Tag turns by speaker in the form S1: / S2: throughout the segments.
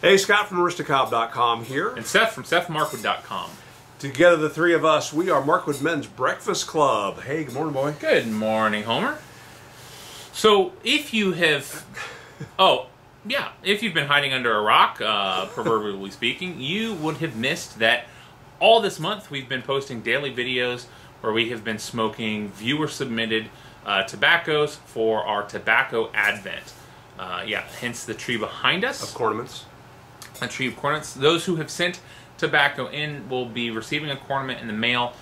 S1: Hey, Scott from Aristocob.com here.
S2: And Seth from SethMarkwood.com.
S1: Together, the three of us, we are Markwood Men's Breakfast Club. Hey, good morning, boy.
S2: Good morning, Homer. So, if you have... if you've been hiding under a rock, proverbially speaking, you would have missed that all this month we've been posting daily videos where we have been smoking viewer-submitted tobaccos for our tobacco advent. Hence the tree behind us.
S1: Of cornaments.
S2: A tree of cornaments. Those who have sent tobacco in will be receiving a cornament in the mail.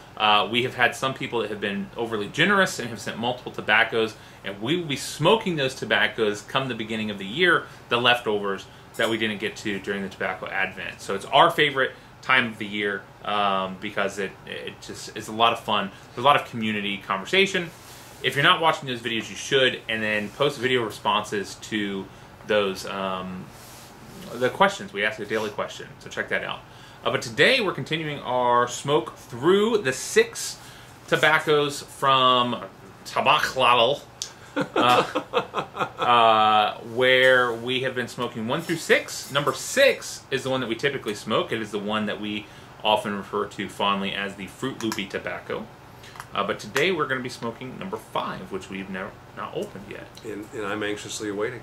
S2: We have had some people that have been overly generous and have sent multiple tobaccos, and we will be smoking those tobaccos come the beginning of the year, the leftovers that we didn't get to during the tobacco advent. So it's our favorite time of the year because it just is a lot of fun. There's a lot of community conversation. If you're not watching those videos, you should, and then post video responses to those the questions. We ask a daily question, so check that out. But today we're continuing our smoke through the 6 tobaccos from Tabachlal, where we have been smoking 1 through 6. Number 6 is the one that we typically smoke. It is the one that we often refer to fondly as the Fruit Loopy tobacco. But today we're going to be smoking number 5, which we've not opened yet.
S1: And I'm anxiously awaiting.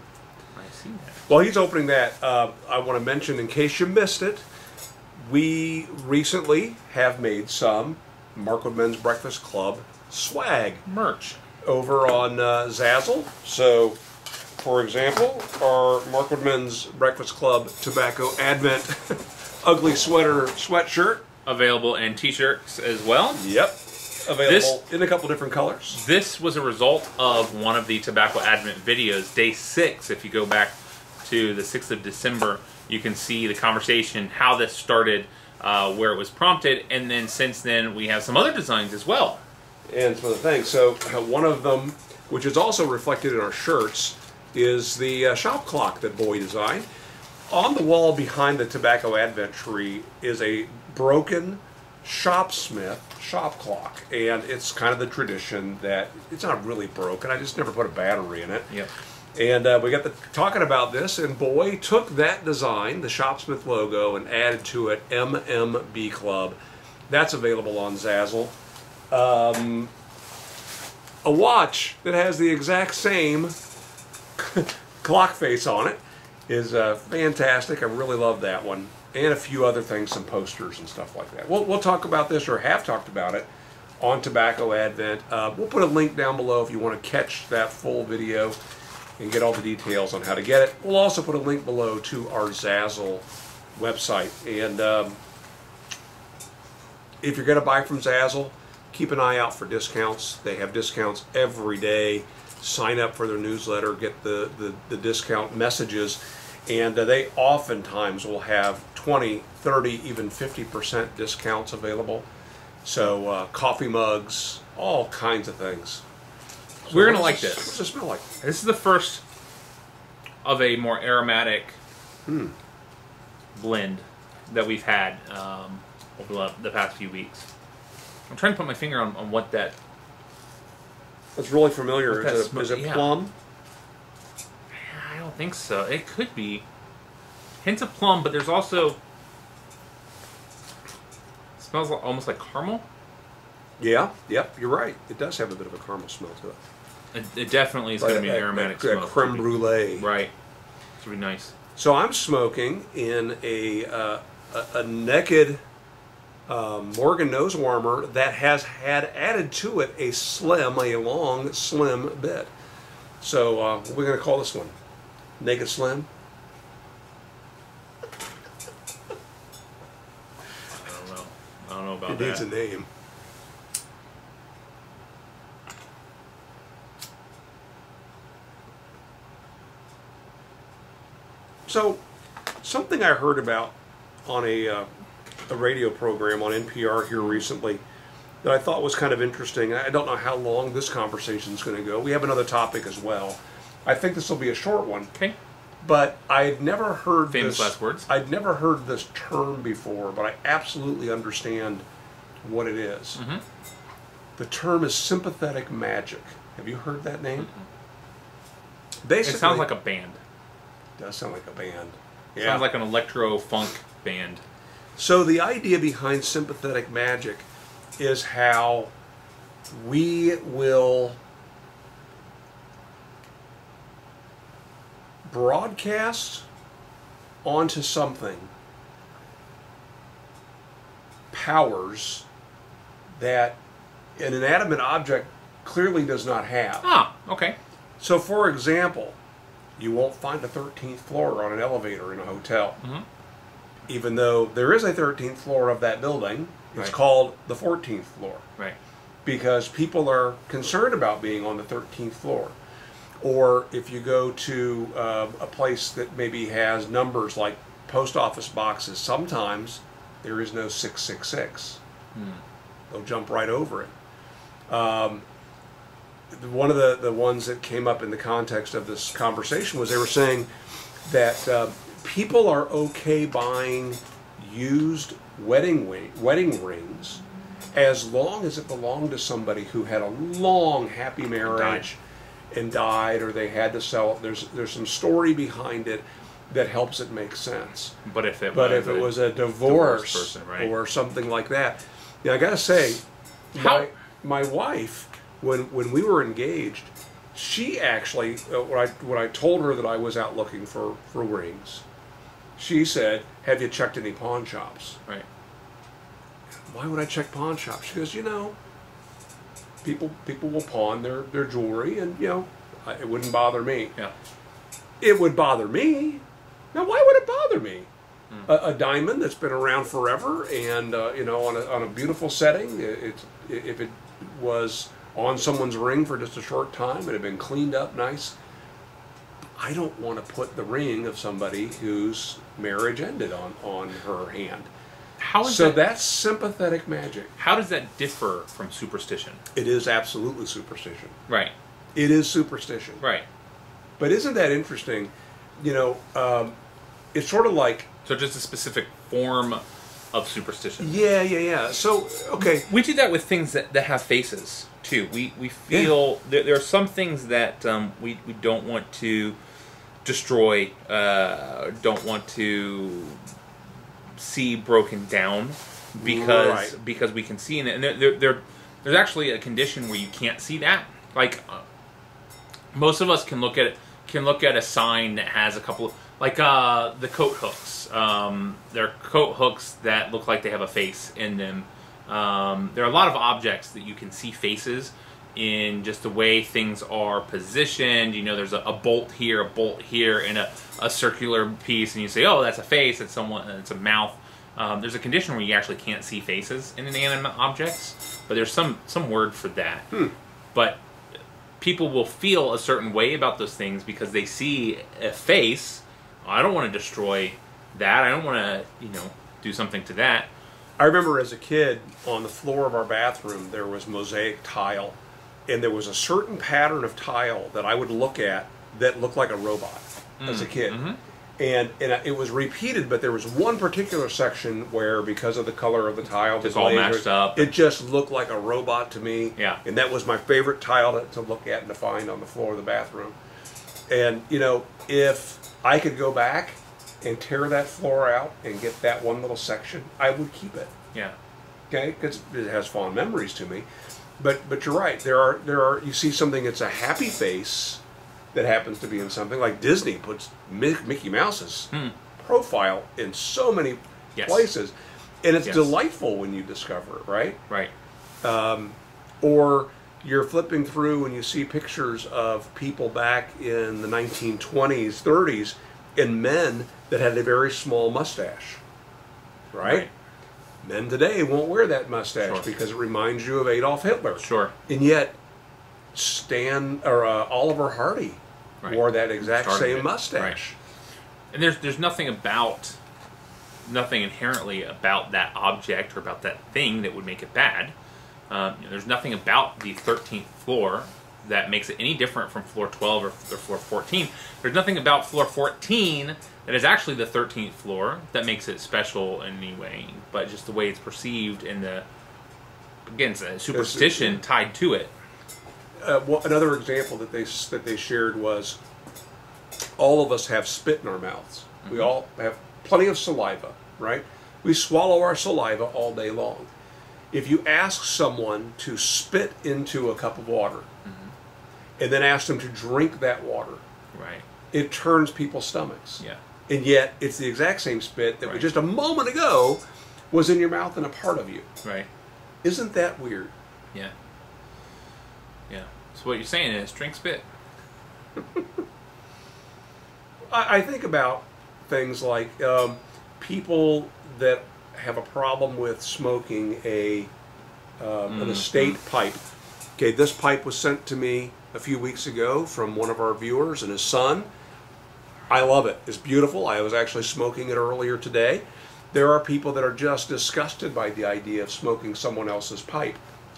S2: I see that.
S1: While he's opening that, I want to mention, in case you missed it, we recently have made some Markwood Men's Breakfast Club swag
S2: Merch.
S1: over on Zazzle. So, for example, our Markwood Men's Breakfast Club Tobacco Advent Ugly Sweatshirt.
S2: Available in t-shirts as well.
S1: Yep. Available in a couple different colors.
S2: This was a result of one of the Tobacco Advent videos, day 6. If you go back to the 6th of December, you can see the conversation, how this started, where it was prompted, and then since then we have some other designs as well.
S1: And some other things. So one of them, which is also reflected in our shirts, is the shop clock that Boy designed. On the wall behind the Tobacco Advent tree is a broken Shopsmith shop clock, and it's kind of the tradition that it's not really broken. I just never put a battery in it.
S2: Yep.
S1: And we got talking about this, and Boy took that design, the Shopsmith logo, and added to it MMBClub. That's available on Zazzle. A watch that has the exact same clock face on it is fantastic. I really love that one. And a few other things, some posters and stuff like that. We'll talk about this, or have talked about it, on Tobacco Advent. We'll put a link down below if you want to catch that full video and get all the details on how to get it. We'll also put a link below to our Zazzle website. And if you're going to buy from Zazzle, keep an eye out for discounts. They have discounts every day. Sign up for their newsletter, get the discount messages. And they oftentimes will have 20, 30, even 50% discounts available. So coffee mugs, all kinds of things. So
S2: we're going to like this.
S1: What does it smell like?
S2: This is the first of a more aromatic blend that we've had over the past few weeks. I'm trying to put my finger on what that...
S1: It's really familiar. Is it plum?
S2: I don't think so. It could be hints of plum, but there's also... It smells almost like caramel.
S1: Yeah, yep, you're right. It does have a bit of a caramel smell to it.
S2: It definitely is going to be an aromatic smell.
S1: Creme brulee.
S2: Right. It's really nice.
S1: So I'm smoking in a naked Morgan nose warmer that has had added to it a long, slim bit. So what are we going to call this one? Naked Slim?
S2: I don't know about that.
S1: It needs a name. So, something I heard about on a radio program on NPR here recently that I thought was kind of interesting. I don't know how long this conversation is going to go. We have another topic as well. I think this will be a short one.
S2: Okay.
S1: But I'd never heard
S2: famous last words.
S1: I'd never heard this term before, but I absolutely understand what it is.
S2: Mm-hmm.
S1: The term is sympathetic magic. Have you heard that name?
S2: Mm-hmm.
S1: Basically,
S2: it sounds like a band.
S1: It does sound like a band. Yeah.
S2: Sounds like an electro-funk band.
S1: So the idea behind sympathetic magic is how we will broadcast onto something powers that an inanimate object clearly does not have.
S2: Ah, okay.
S1: So, for example, you won't find a 13th floor on an elevator in a hotel.
S2: Mm-hmm.
S1: Even though there is a 13th floor of that building, it's
S2: Right.
S1: called the 14th floor.
S2: Right.
S1: Because people are concerned about being on the 13th floor. Or if you go to a place that maybe has numbers like post office boxes, sometimes there is no 666. They'll jump right over it. One of the ones that came up in the context of this conversation was they were saying that people are okay buying used wedding rings as long as it belonged to somebody who had a long happy marriage and died, or they had to sell it. There's some story behind it that helps it make sense.
S2: But if it
S1: was a divorce
S2: person, right?
S1: or something like that, yeah, I gotta say, my wife, when we were engaged, she actually, when I told her that I was out looking for rings, she said, "Have you checked any pawn shops?"
S2: Right.
S1: Why would I check pawn shops? She goes, people will pawn their jewelry, and it wouldn't bother me.
S2: Yeah.
S1: It would bother me. Now, why would it bother me? A diamond that's been around forever, and on a beautiful setting. If it was on someone's ring for just a short time, it had been cleaned up nice. I don't want to put the ring of somebody whose marriage ended on her hand. That's sympathetic magic.
S2: How does that differ from superstition?
S1: It is absolutely superstition.
S2: Right.
S1: It is superstition.
S2: Right.
S1: But isn't that interesting? It's sort of like...
S2: So just a specific form of superstition.
S1: Yeah. So, okay.
S2: We do that with things that have faces, too. We feel... Yeah. There are some things that we don't want to destroy, don't want to see broken down because we can see in it. And there's actually a condition where you can't see that. Like, most of us can look at a sign that has a couple of... Like the coat hooks. There are coat hooks that look like they have a face in them. There are a lot of objects that you can see faces in just the way things are positioned. There's a bolt here, and a circular piece, and you say, oh, that's a face, it's a mouth. There's a condition where you actually can't see faces in inanimate objects, but there's some word for that. But people will feel a certain way about those things because they see a face. I don't want to destroy that. I don't want to, do something to that.
S1: I remember as a kid, on the floor of our bathroom, there was mosaic tile, and there was a certain pattern of tile that I would look at that looked like a robot as a kid. Mm-hmm. And it was repeated, but there was one particular section where, because of the color of the tile,
S2: just all matched up.
S1: It just looked like a robot to me.
S2: Yeah.
S1: And that was my favorite tile to look at and to find on the floor of the bathroom. And, if I could go back and tear that floor out and get that one little section, I would keep it.
S2: Yeah.
S1: Okay? Because it has fond memories to me. But you're right. There are you see something that's a happy face that happens to be in something, like Disney puts Mickey Mouse's profile in so many places, and it's delightful when you discover it, right?
S2: Right.
S1: Or you're flipping through and you see pictures of people back in the 1920s, 30s, and men that had a very small mustache, right? Men today won't wear that mustache because it reminds you of Adolf Hitler.
S2: Sure.
S1: And yet, Oliver Hardy wore that exact same mustache.
S2: Right. And there's nothing inherently about that object or about that thing that would make it bad. There's nothing about the 13th floor that makes it any different from floor 12 or floor 14. There's nothing about floor 14 that is actually the 13th floor that makes it special in any way, but just the way it's perceived and it's a superstition tied to it.
S1: Another example that they shared was all of us have spit in our mouths. We all have plenty of saliva, right? We swallow our saliva all day long. If you ask someone to spit into a cup of water and then ask them to drink that water,
S2: right,
S1: it turns people's stomachs.
S2: Yeah.
S1: And yet, it's the exact same spit that just a moment ago was in your mouth and a part of you.
S2: Right.
S1: Isn't that weird?
S2: Yeah. Yeah. So what you're saying is drink spit.
S1: I think about things like people that have a problem with smoking an estate pipe. Okay, this pipe was sent to me a few weeks ago from one of our viewers and his son. I love it. It's beautiful. I was actually smoking it earlier today. There are people that are just disgusted by the idea of smoking someone else's pipe.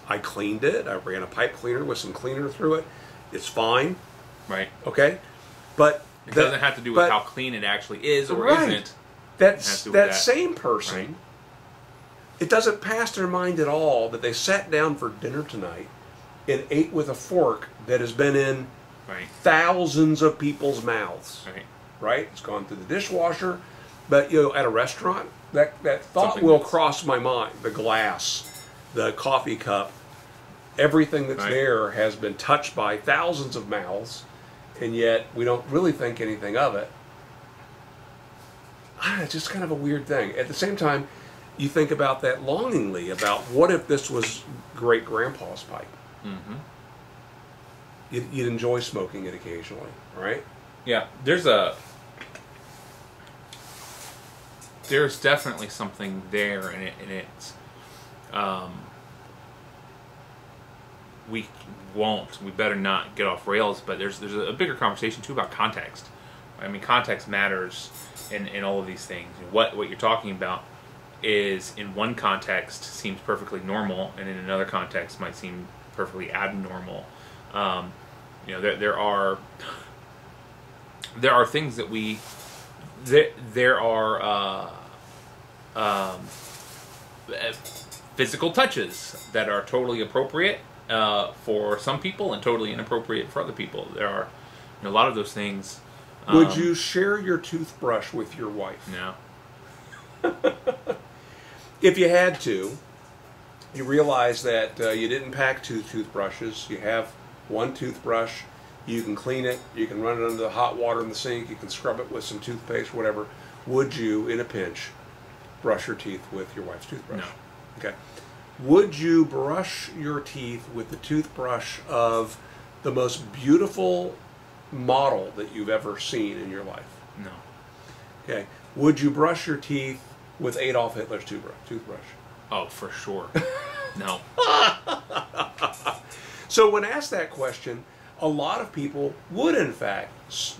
S1: I cleaned it. I ran a pipe cleaner with some cleaner through it. It's fine.
S2: Right.
S1: Okay? But
S2: it doesn't have to do with how clean it actually is or isn't.
S1: That same person, it doesn't pass their mind at all that they sat down for dinner tonight and ate with a fork that has been in thousands of people's mouths. Right? It's gone through the dishwasher. But, at a restaurant, that thought will cross my mind. The glass, the coffee cup, everything that's there has been touched by thousands of mouths, and yet we don't really think anything of it. It's just kind of a weird thing. At the same time, you think about that longingly, about what if this was great-grandpa's pipe? You'd enjoy smoking it occasionally, right?
S2: Yeah, there's definitely something there, and it's we better not get off rails, but there's a bigger conversation too about context. I mean, context matters in all of these things. What you're talking about is, in one context, seems perfectly normal, and in another context might seem perfectly abnormal. There are things that there are physical touches that are totally appropriate for some people and totally inappropriate for other people. There are a lot of those things.
S1: Would you share your toothbrush with your wife?
S2: No.
S1: If you had to, you realize that you didn't pack 2 toothbrushes. You have 1 toothbrush. You can clean it. You can run it under the hot water in the sink. You can scrub it with some toothpaste, whatever. Would you, in a pinch, brush your teeth with your wife's toothbrush?
S2: No.
S1: Okay. Would you brush your teeth with the toothbrush of the most beautiful model that you've ever seen in your life?
S2: No.
S1: Okay. Would you brush your teeth with Adolf Hitler's toothbrush?
S2: Oh, for sure. No.
S1: So when asked that question, a lot of people would, in fact,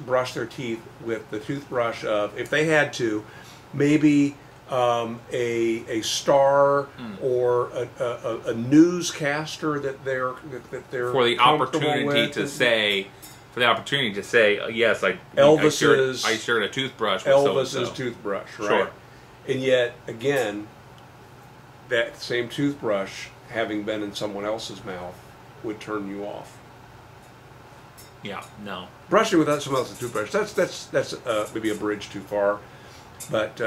S1: brush their teeth with the toothbrush of, if they had to, maybe a star or a newscaster that they're
S2: for the opportunity to say. For the opportunity to say, yes, I shared a toothbrush with
S1: Elvis's toothbrush, right?
S2: Sure.
S1: And yet, again, that same toothbrush, having been in someone else's mouth, would turn you off.
S2: Yeah, no.
S1: Brushing without someone else's toothbrush, that's maybe a bridge too far. But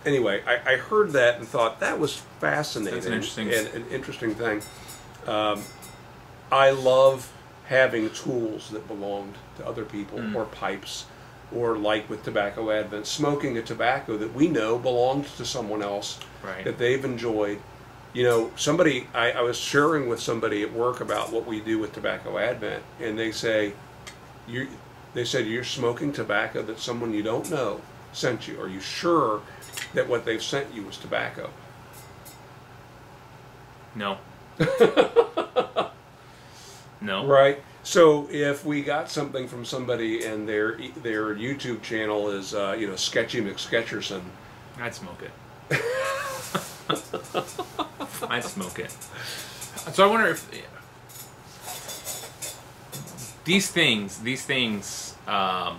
S1: anyway, I heard that and thought that was fascinating.
S2: That's an
S1: interesting thing. I love having tools that belonged to other people, or pipes, or like with Tobacco Advent, smoking a tobacco that we know belonged to someone else, that they've enjoyed. Somebody, I was sharing with somebody at work about what we do with Tobacco Advent, and they said, you're smoking tobacco that someone you don't know sent you. Are you sure that what they've sent you was tobacco?
S2: No. No.
S1: Right? So if we got something from somebody and their YouTube channel is, Sketchy McSketcherson,
S2: I'd smoke it. I'd smoke it. So I wonder if these things are.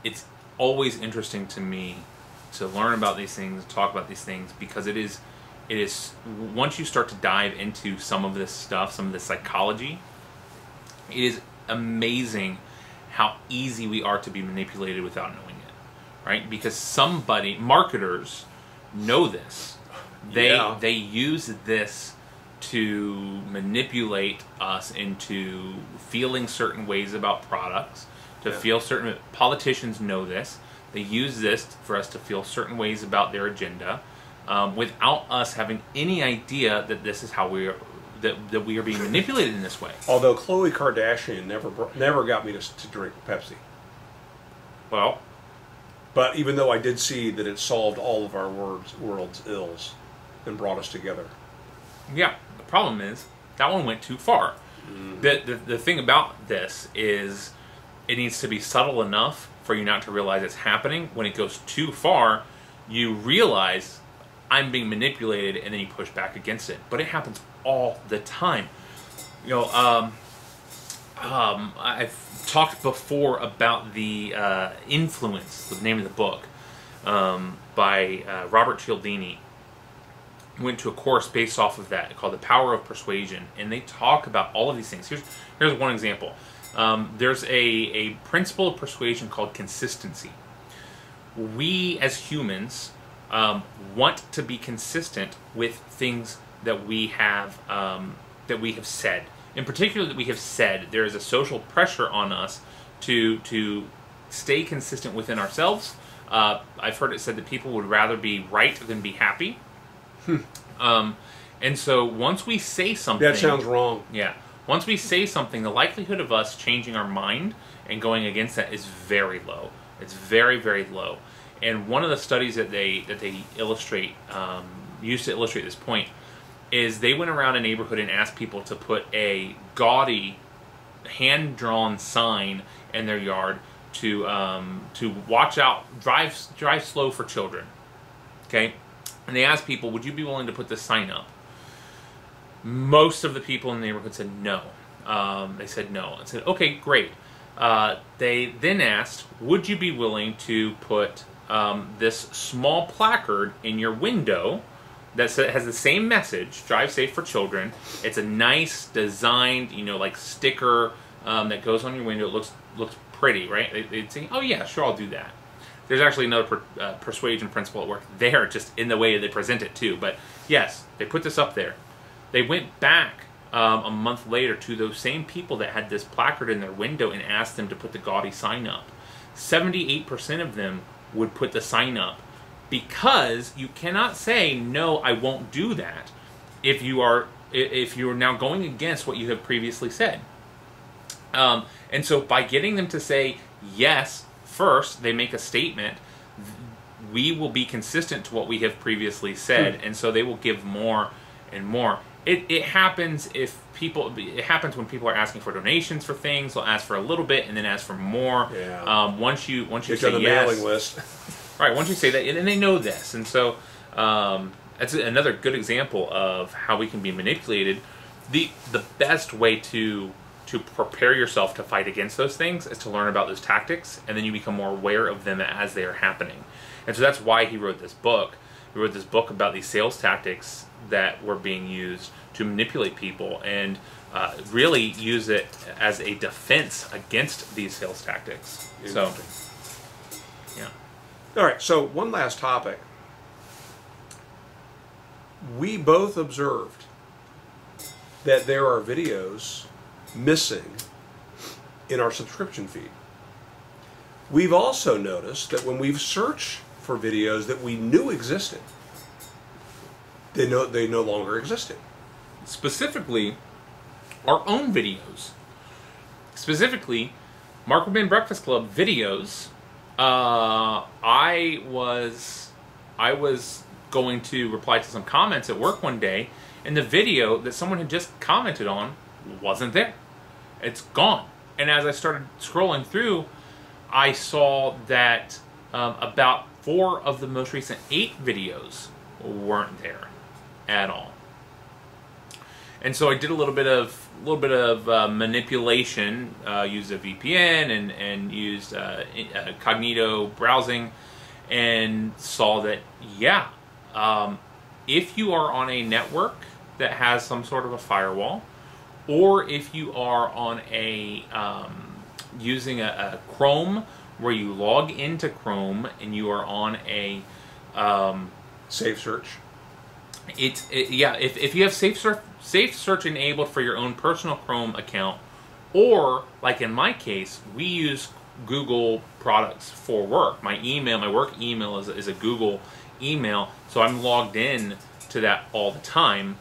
S2: It's always interesting to me to learn about these things, talk about these things, because it is once you start to dive into some of this stuff, some of the psychology, it is amazing how easy we are to be manipulated without knowing it, right? Because marketers know this. They use this to manipulate us into feeling certain ways about products, to feel certain. Politicians know this. They use this for us to feel certain ways about their agenda, without us having any idea that this is how we are. That we are being manipulated in this way.
S1: Although Khloe Kardashian never got me to drink Pepsi.
S2: Well,
S1: but even though I did see that it solved all of our world's ills and brought us together.
S2: Yeah, the problem is that one went too far. The thing about this is it needs to be subtle enough for you not to realize it's happening. When it goes too far, you realize I'm being manipulated, and then you push back against it. But it happens all the time. You know, I've talked before about the Influence, the name of the book, by Robert Cialdini. Went to a course based off of that called The Power of Persuasion, and they talk about all of these things. Here's one example. There's a principle of persuasion called consistency. We as humans want to be consistent with things that we have said. In particular, that we have said. There is a social pressure on us to stay consistent within ourselves. I've heard it said that people would rather be right than be happy. And so once we say something...
S1: That sounds wrong.
S2: Yeah. Once we say something, the likelihood of us changing our mind and going against that is very low. It's very, very low. And one of the studies that they illustrate, used to illustrate this point, is they went around a neighborhood and asked people to put a gaudy, hand-drawn sign in their yard to watch out, drive slow for children. Okay? And they asked people, would you be willing to put this sign up? Most of the people in the neighborhood said no. They said no. I said, okay, great. They then asked, would you be willing to put this small placard in your window that has the same message, drive safe for children. It's a nice designed, like sticker that goes on your window. It looks pretty, right? They'd say, oh yeah, sure, I'll do that. There's actually another persuasion principle at work there, just in the way they present it too. But yes, they put this up there. They went back a month later to those same people that had this placard in their window and asked them to put the gaudy sign up. 78% of them would put the sign up, because you cannot say, no, I won't do that, if you're now going against what you have previously said. And so by getting them to say yes first, they make a statement, we will be consistent to what we have previously said, and so they will give more and more. It happens when people are asking for donations for things. They'll ask for a little bit and then ask for more.
S1: Yeah.
S2: Once you
S1: Get
S2: say
S1: on the
S2: yes,
S1: mailing list.
S2: right? Once you say that, and they know this, and so that's another good example of how we can be manipulated. The best way to prepare yourself to fight against those things is to learn about those tactics, and then you become more aware of them as they are happening. And so that's why he wrote this book. He wrote this book about these sales tactics that were being used to manipulate people, and really use it as a defense against these sales tactics. So, yeah.
S1: All right, so one last topic. We both observed that there are videos missing in our subscription feed. We've also noticed that when we've searched for videos that we knew existed, they no longer existed.
S2: Specifically, our own videos. Specifically, Mark Rubin Breakfast Club videos. I was going to reply to some comments at work one day, and the video that someone had just commented on wasn't there. It's gone. And as I started scrolling through, I saw that about 4 of the most recent 8 videos weren't there at all. And so I did a little bit of manipulation, used a VPN and used Cognito browsing, and saw that if you are on a network that has some sort of a firewall, or if you are on a using a Chrome, where you log into Chrome and you are on a
S1: Safe search.
S2: Yeah, if you have safe search enabled for your own personal Chrome account, or like in my case, we use Google products for work. My work email is a Google email, so I'm logged in to that all the time.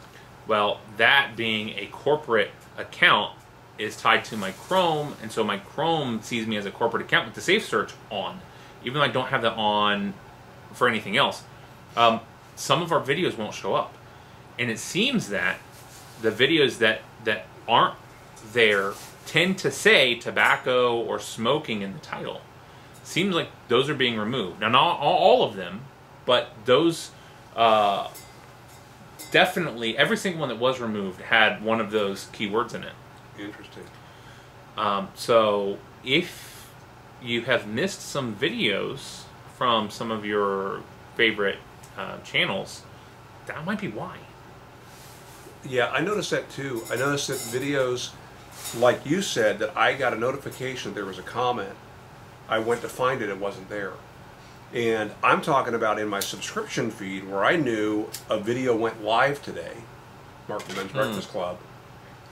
S2: Well, that being a corporate account is tied to my Chrome, and so my Chrome sees me as a corporate account with the safe search on, even though I don't have that on for anything else. Some of our videos won't show up, and it seems that the videos that aren't there tend to say tobacco or smoking in the title. Seems like those are being removed. Now, not all of them, but those definitely, every single one that was removed had one of those keywords in it.
S1: Interesting.
S2: So if you have missed some videos from some of your favorite channels, that might be why.
S1: Yeah, I noticed that too. I noticed that videos, like you said, that I got a notification there was a comment. I went to find it, it wasn't there. And I'm talking about in my subscription feed where I knew a video went live today, Mark the Men's Breakfast Club.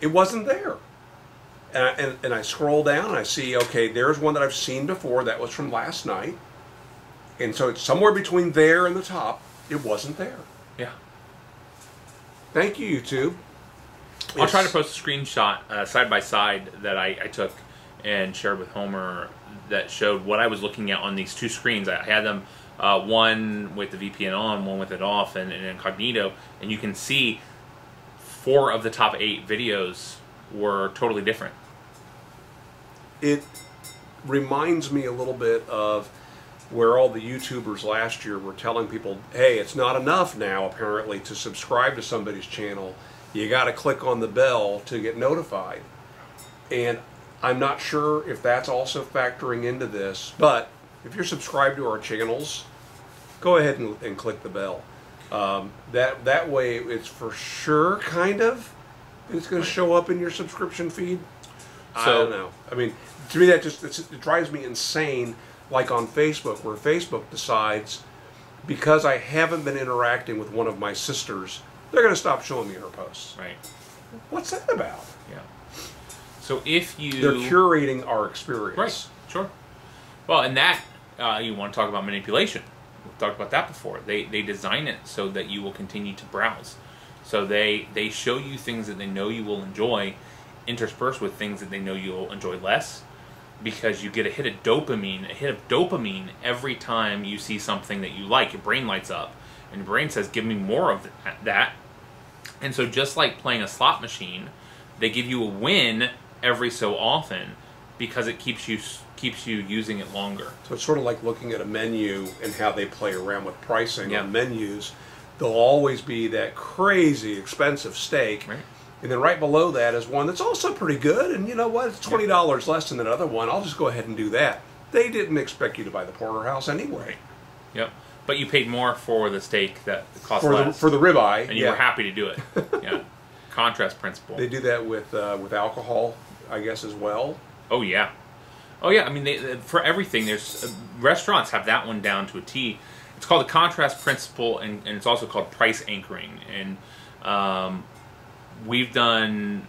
S1: It wasn't there. And I scroll down and I see, okay, there's one that I've seen before. That was from last night. And so it's somewhere between there and the top. It wasn't there.
S2: Yeah.
S1: Thank you, YouTube.
S2: I'll try to post a screenshot side by side that I took and shared with Homer that showed what I was looking at on these two screens. I had them, one with the VPN on, one with it off, and incognito, and you can see 4 of the top 8 videos were totally different.
S1: It reminds me a little bit of where all the YouTubers last year were telling people, hey, it's not enough now, apparently, to subscribe to somebody's channel. You got to click on the bell to get notified. And I'm not sure if that's also factoring into this, but if you're subscribed to our channels, go ahead and click the bell. That way, it's for sure, kind of, it's going to show up in your subscription feed. So, I don't know. I mean, to me, that it drives me insane. Like on Facebook, where Facebook decides, because I haven't been interacting with one of my sisters, they're going to stop showing me her posts.
S2: Right.
S1: What's that about?
S2: Yeah. So if you...
S1: They're curating our experience.
S2: Right, sure. Well, and that, you want to talk about manipulation. We've talked about that before. They design it so that you will continue to browse. So they show you things that they know you will enjoy, interspersed with things that they know you'll enjoy less, because you get a hit of dopamine every time you see something that you like. Your brain lights up, and your brain says, give me more of that. And so just like playing a slot machine, they give you a win every so often because it keeps you using it longer.
S1: So it's sort of like looking at a menu and how they play around with pricing on menus. There'll always be that crazy expensive steak.
S2: Right.
S1: And then right below that is one that's also pretty good, and you know what? It's $20 less than that other one. I'll just go ahead and do that. They didn't expect you to buy the porterhouse anyway.
S2: Yep. But you paid more for the steak that cost less.
S1: For the ribeye.
S2: And you were happy to do it. Yeah. Contrast principle.
S1: They do that with alcohol, I guess, as well.
S2: Oh, yeah. Oh, yeah. I mean, for everything, there's restaurants have that one down to a T. It's called the contrast principle, and it's also called price anchoring. And we've done,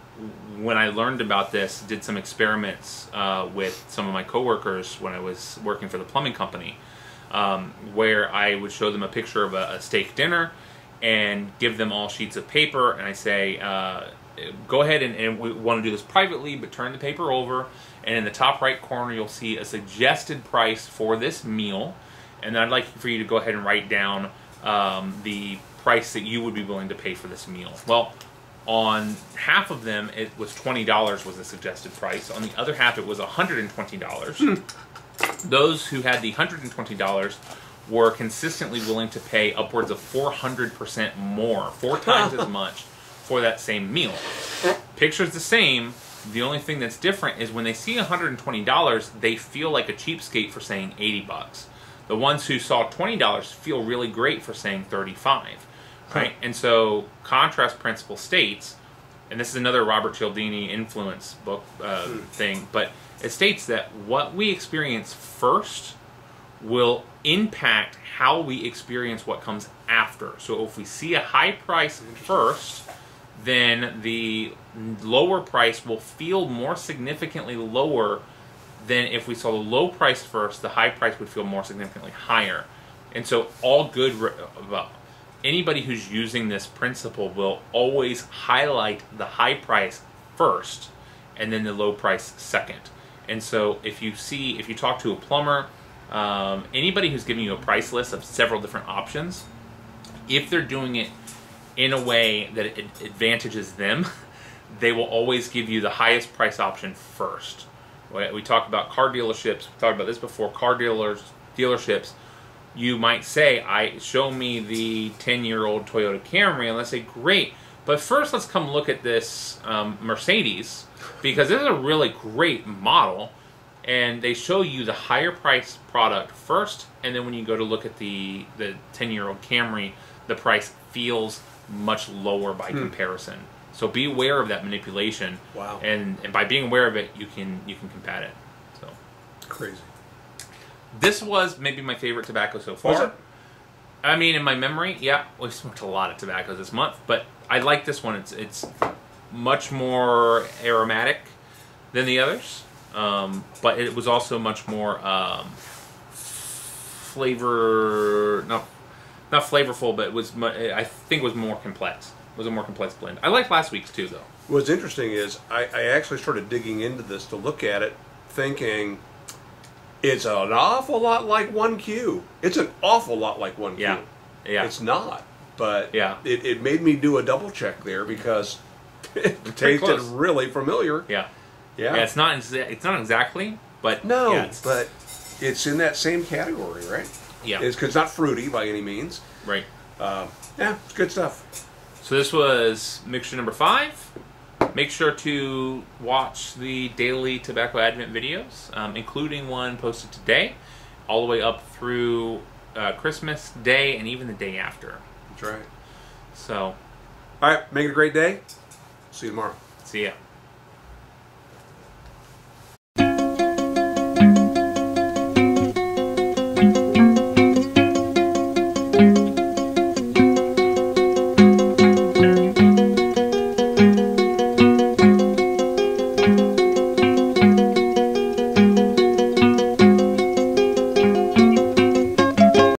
S2: when I learned about this, did some experiments with some of my coworkers when I was working for the plumbing company, where I would show them a picture of a steak dinner and give them all sheets of paper, and I say, go ahead and we want to do this privately, but turn the paper over, and in the top right corner you'll see a suggested price for this meal, and I'd like for you to go ahead and write down the price that you would be willing to pay for this meal. Well, on half of them, it was $20 was the suggested price. On the other half, it was $120. Those who had the $120 were consistently willing to pay upwards of 400% more, 4 times as much, for that same meal. Picture's the same. The only thing that's different is when they see $120, they feel like a cheapskate for saying $80. The ones who saw $20 feel really great for saying $35. Right? And so contrast principle states, and this is another Robert Cialdini influence book thing, but it states that what we experience first will impact how we experience what comes after. So if we see a high price first, then the lower price will feel more significantly lower than if we saw the low price first. The high price would feel more significantly higher. And so all good, anybody who's using this principle will always highlight the high price first and then the low price second. And so if you talk to a plumber, anybody who's giving you a price list of several different options, if they're doing it in a way that it advantages them, they will always give you the highest price option first. We talk about car dealerships. We talked about this before. Car dealerships. You might say, show me the 10-year-old Toyota Camry, and let's say, great. But first, let's come look at this Mercedes, because this is a really great model. And they show you the higher priced product first, and then when you go to look at the 10-year-old Camry, the price feels much lower by comparison. So be aware of that manipulation.
S1: Wow.
S2: And by being aware of it, you can combat it. So
S1: crazy.
S2: This was maybe my favorite tobacco so far.
S1: Was it?
S2: I mean, in my memory, yeah, we've smoked a lot of tobacco this month, but I like this one. It's much more aromatic than the others, but it was also much more not flavorful, but it was I think it was more complex. It was a more complex blend. I liked last week's too, though.
S1: What's interesting is I actually started digging into this to look at it, thinking it's an awful lot like 1Q. It's an awful lot like 1Q.
S2: Yeah.
S1: It's not, but
S2: yeah,
S1: it made me do a double check there because it tasted really familiar.
S2: Yeah.
S1: Yeah.
S2: Yeah. It's not exactly, but
S1: no,
S2: yeah,
S1: but it's in that same category, right?
S2: Yeah.
S1: It's not fruity by any means.
S2: Right.
S1: Yeah, it's good stuff.
S2: So this was mixture number 5. Make sure to watch the daily Tobacco Advent videos, including one posted today, all the way up through Christmas Day and even the day after.
S1: That's right.
S2: So,
S1: all right, make it a great day. See you tomorrow.
S2: See ya.